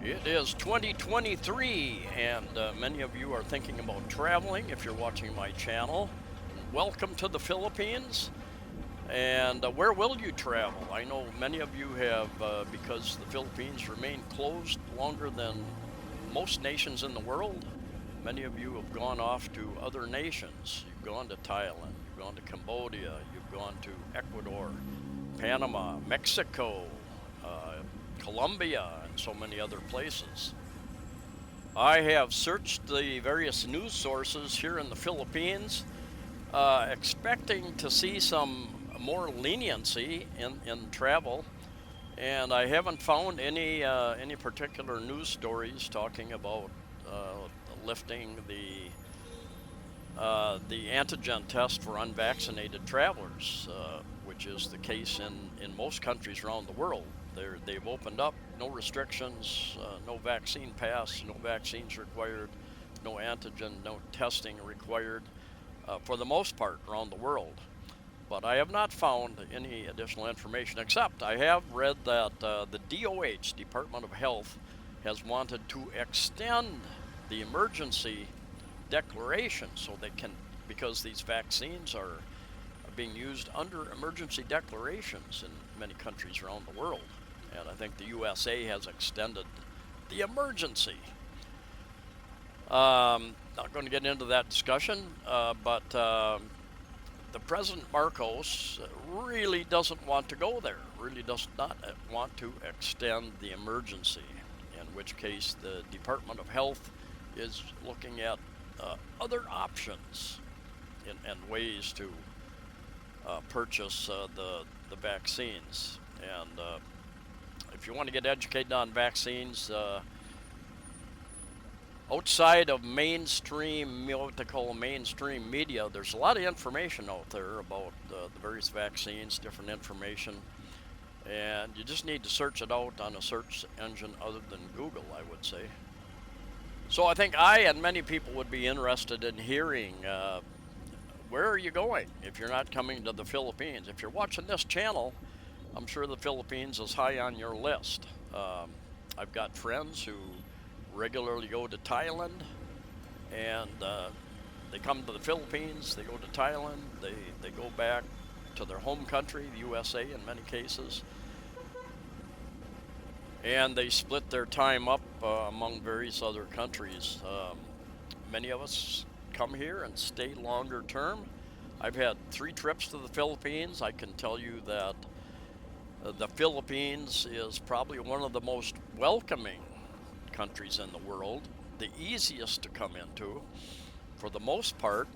It is 2023, and many of you are thinking about traveling if you're watching my channel. Welcome to the Philippines. And where will you travel? I know many of you have, because the Philippines remain closed longer than most nations in the world, many of you have gone off to other nations. You've gone to Thailand, you've gone to Cambodia, you've gone to Ecuador, Panama, Mexico, Colombia, and so many other places. I have searched the various news sources here in the Philippines, expecting to see some more leniency in travel, and I haven't found any particular news stories talking about lifting the antigen test for unvaccinated travelers, which is the case in most countries around the world. They've opened up, no restrictions, no vaccine pass, no vaccines required, no antigen, no testing required, for the most part around the world. But I have not found any additional information, except I have read that the DOH, Department of Health, has wanted to extend the emergency declaration so they can, because these vaccines are being used under emergency declarations in many countries around the world. And I think the USA has extended the emergency. Not going to get into that discussion, but the President Marcos really doesn't want to go there, really does not want to extend the emergency, in which case the Department of Health is looking at other options and ways to purchase the vaccines. And if you want to get educated on vaccines, outside of mainstream, what they call mainstream media, there's a lot of information out there about the various vaccines, different information, and you just need to search it out on a search engine other than Google, I would say. So I think I and many people would be interested in hearing where are you going if you're not coming to the Philippines. If you're watching this channel, I'm sure the Philippines is high on your list. I've got friends who regularly go to Thailand, and they come to the Philippines, they go to Thailand, they go back to their home country, the USA in many cases, and they split their time up among various other countries. Many of us come here and stay longer term. I've had 3 trips to the Philippines. I can tell you that the Philippines is probably one of the most welcoming countries in the world, the easiest to come into. For the most part,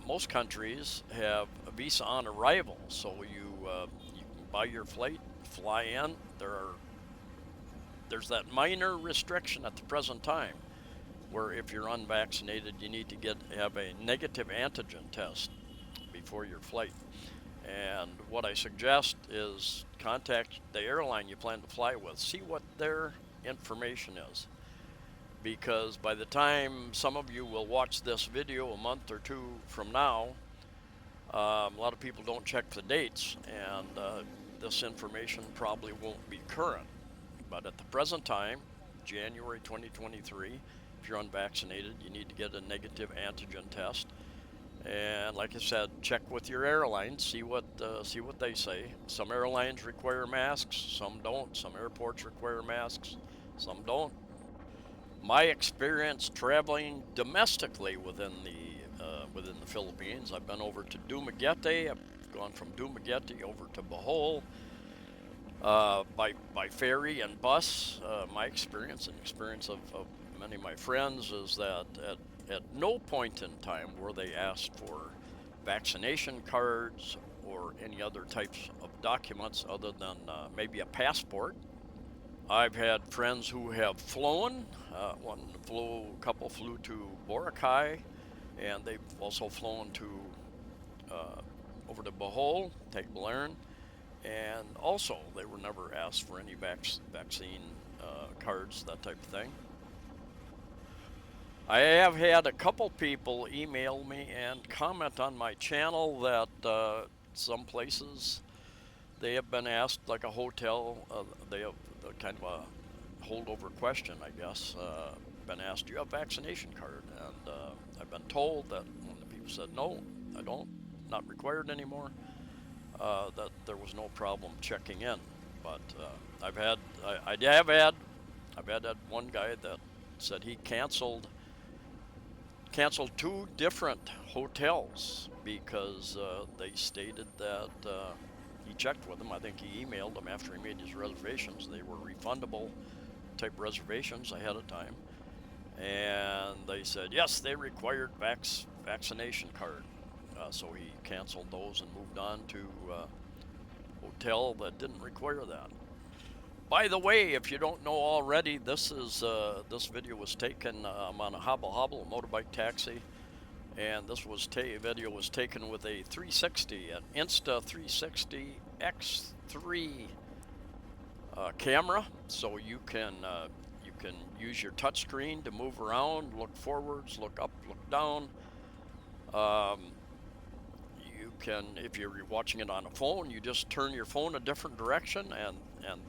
most countries have a visa on arrival, so you can buy your flight, fly in. There's that minor restriction at the present time, where if you're unvaccinated, you need to have a negative antigen test before your flight. And what I suggest is contact the airline you plan to fly with, see what their information is, because by the time some of you will watch this video a month or 2 from now, a lot of people don't check the dates, and this information probably won't be current. But at the present time, January 2023, if you're unvaccinated, you need to get a negative antigen test. And like I said, check with your airlines, see what they say. Some airlines require masks, some don't. Some airports require masks, some don't. My experience traveling domestically within the Philippines, I've been over to Dumaguete. I've gone from Dumaguete over to Bohol by ferry and bus. My experience and experience of many of my friends is that at no point in time were they asked for vaccination cards or any other types of documents other than maybe a passport. I've had friends who have flown. A couple flew to Boracay, and they've also flown to over to Bohol, Tagbilaran, and also they were never asked for any vaccine cards, that type of thing. I have had a couple people email me and comment on my channel that some places they have been asked, like a hotel, they have kind of a holdover question, I guess. Been asked, do you have a vaccination card? And I've been told that when the people said, no, I don't, not required anymore, that there was no problem checking in. But I've had that one guy that said he canceled two different hotels because they stated that he checked with them. I think he emailed them after he made his reservations. They were refundable type reservations ahead of time, and they said yes, they required vaccination card. So he canceled those and moved on to hotel that didn't require that. By the way, if you don't know already, this video was taken. I'm on a hobble motorbike taxi, and this video was taken with a 360, an Insta360 X3 camera. So you can use your touchscreen to move around, look forwards, look up, look down. You can, if you're watching it on a phone, you just turn your phone a different direction, and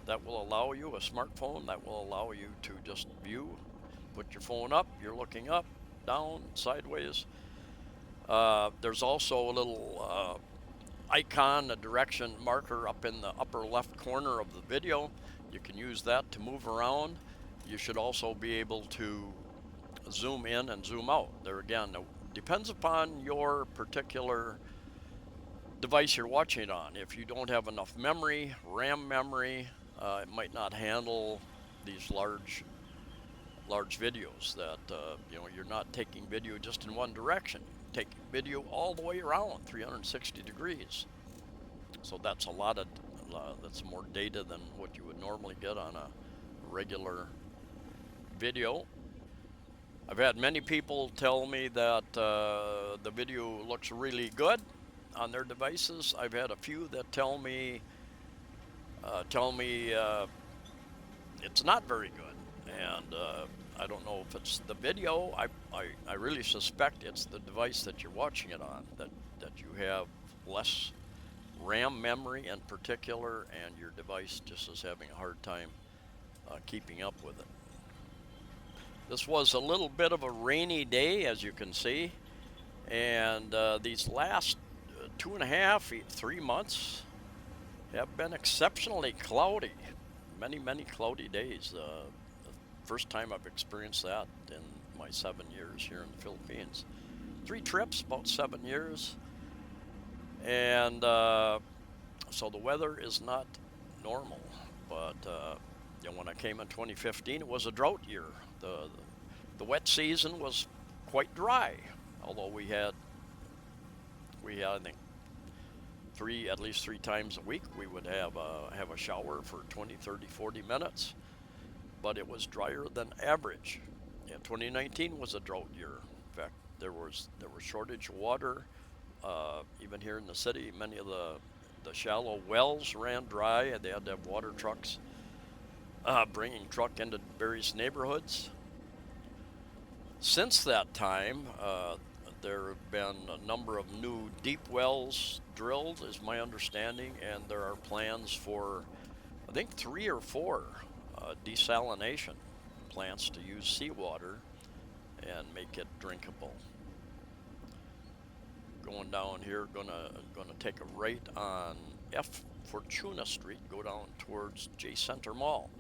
that will allow you, a smartphone, that will allow you to just view. Put your phone up, you're looking up, down, sideways. There's also a little icon, a direction marker up in the upper left corner of the video. You can use that to move around. You should also be able to zoom in and zoom out. There again, it depends upon your particular device you're watching it on. If you don't have enough memory, RAM memory, it might not handle these large videos that you're not taking video just in one direction. You're taking video all the way around 360 degrees. So that's that's more data than what you would normally get on a regular video. I've had many people tell me that the video looks really good on their devices. I've had a few that tell me it's not very good, and I don't know if it's the video. I really suspect it's the device that you're watching it on, that you have less RAM memory in particular, and your device just is having a hard time keeping up with it. This was a little bit of a rainy day, as you can see, and these last 2.5, 3 months have been exceptionally cloudy. Many cloudy days. The first time I've experienced that in my 7 years here in the Philippines. 3 trips, about 7 years. And so the weather is not normal. But when I came in 2015, it was a drought year. The wet season was quite dry, although we had I think at least three times a week we would have a shower for 20, 30, 40 minutes, but it was drier than average. And 2019 was a drought year. In fact, there was shortage of water. Even here in the city, many of the shallow wells ran dry, and they had to have water trucks bringing truck into various neighborhoods. Since that time, there have been a number of new deep wells drilled, is my understanding, and there are plans for, I think, 3 or 4 desalination plants to use seawater and make it drinkable. Going down here, gonna take a right on F Fortuna Street, go down towards J Center Mall.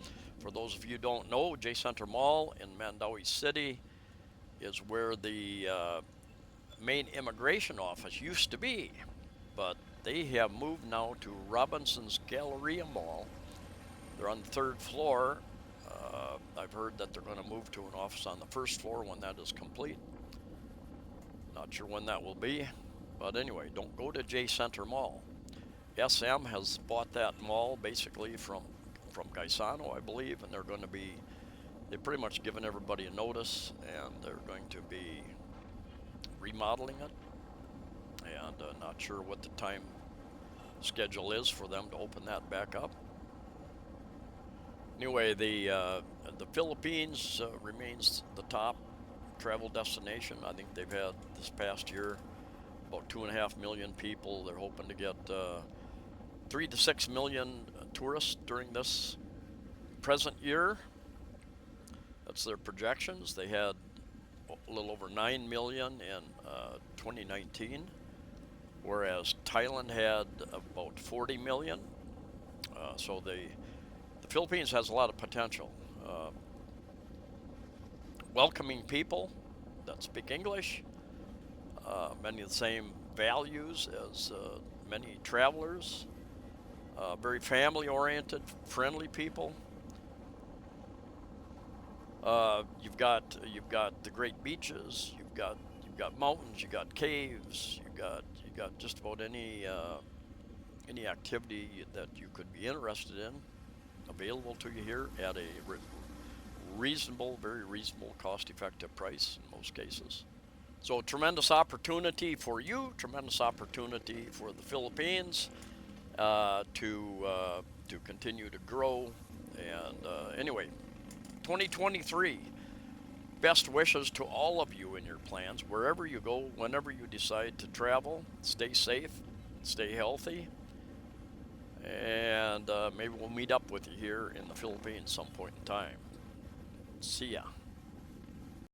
For those of you who don't know, J Center Mall in Mandaue City is where the main immigration office used to be, but they have moved now to Robinson's Galleria Mall. They're on the 3rd floor. I've heard that they're going to move to an office on the 1st floor when that is complete. Not sure when that will be, but anyway, don't go to J Center Mall. SM has bought that mall basically from Gaisano, I believe, and they've pretty much given everybody a notice, and they're going to be remodeling it, and not sure what the time schedule is for them to open that back up. Anyway, the Philippines remains the top travel destination. I think they've had this past year about 2.5 million people. They're hoping to get 3 to 6 million tourists during this present year. what's their projections? They had a little over 9 million in 2019, whereas Thailand had about 40 million. So the Philippines has a lot of potential. Welcoming people that speak English, many of the same values as many travelers, very family-oriented, friendly people. You've got the great beaches. You've got mountains. You've got caves. You got just about any activity that you could be interested in available to you here at a reasonable, very reasonable, cost-effective price in most cases. So tremendous opportunity for you, tremendous opportunity for the Philippines to continue to grow. And anyway, 2023. Best wishes to all of you in your plans, wherever you go, whenever you decide to travel. Stay safe, stay healthy, and maybe we'll meet up with you here in the Philippines some point in time. See ya.